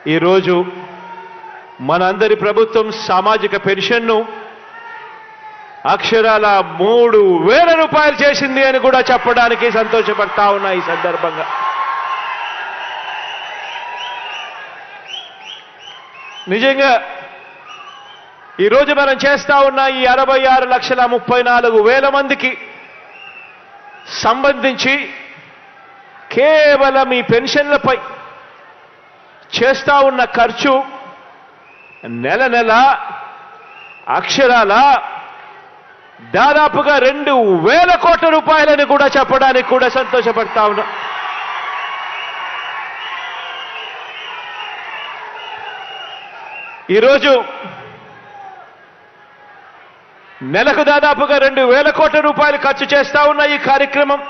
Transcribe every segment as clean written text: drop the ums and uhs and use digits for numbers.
ఈరోజు మనందరి ప్రభుత్వం సామాజిక పెన్షన్ను అక్షరాల 3,000 రూపాయలు చేసింది అని కూడా చెప్పడానికి సంతోషపడతా ఉన్నా. ఈ సందర్భంగా నిజంగా ఈరోజు మనం చేస్తా ఉన్న ఈ 66,34,000 మందికి సంబంధించి కేవలం ఈ పెన్షన్లపై చేస్తా ఉన్న ఖర్చు నెల నెల అక్షరాల దాదాపుగా 2,000 కోట్ల రూపాయలని కూడా చెప్పడానికి కూడా సంతోషపడతా ఉన్నా. ఈరోజు నెలకు దాదాపుగా 2,000 కోట్ల రూపాయలు ఖర్చు చేస్తా ఉన్న ఈ కార్యక్రమం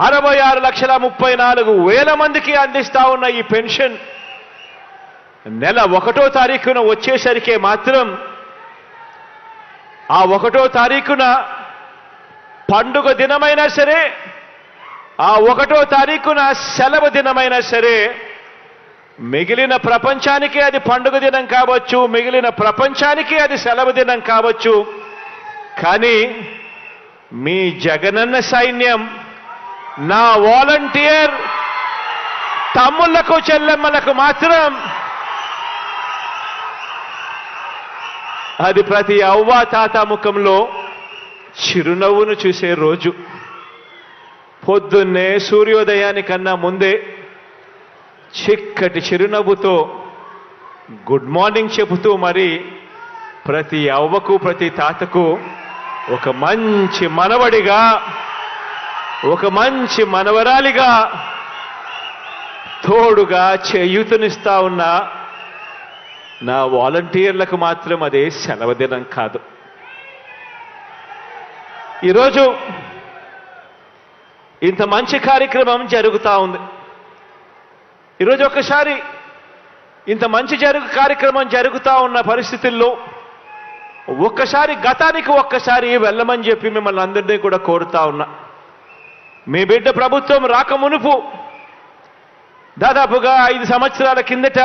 66,34,000 మందికి అందిస్తా ఉన్న ఈ పెన్షన్ నెల 1వ తారీఖున వచ్చేసరికి మాత్రం ఆ 1వ తారీఖున పండుగ దినమైనా సరే, ఆ 1వ తారీఖున సెలవు దినమైనా సరే, మిగిలిన ప్రపంచానికి అది పండుగ దినం కావచ్చు, మిగిలిన ప్రపంచానికి అది సెలవు దినం కావచ్చు. కానీ మీ జగనన్న సైన్యం, నా వాలంటీర్ తమ్ముళ్లకు చెల్లెమ్మలకు మాత్రం అది ప్రతి అవ్వా తాత ముఖంలో చిరునవ్వును చూసే రోజు. పొద్దున్నే సూర్యోదయానికన్నా ముందే చిక్కటి చిరునవ్వుతో గుడ్ మార్నింగ్ చెబుతూ మరి ప్రతి అవ్వకు ప్రతి తాతకు ఒక మంచి మనవడిగా, ఒక మంచి మనవరాలిగా తోడుగా చేయూతనిస్తా ఉన్న నా వాలంటీర్లకు మాత్రం అదే సెలవు దినం కాదు. ఈరోజు ఇంత మంచి కార్యక్రమం జరుగుతూ ఉంది. ఈరోజు ఒక్కసారి ఇంత మంచి కార్యక్రమం జరుగుతూ ఉన్న పరిస్థితుల్లో ఒక్కసారి గతానికి ఒక్కసారి వెళ్ళమని చెప్పి మిమ్మల్ని అందరినీ కూడా కోరుతా ఉన్నా. మీ బిడ్డ ప్రభుత్వం రాకమునుపు దాదాపుగా 5 సంవత్సరాల కిందట,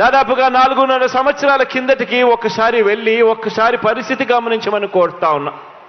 దాదాపుగా 4.5 సంవత్సరాల కిందటికి ఒక్కసారి వెళ్ళి ఒక్కసారి పరిస్థితి గమనించమని కోరుతా ఉన్నా.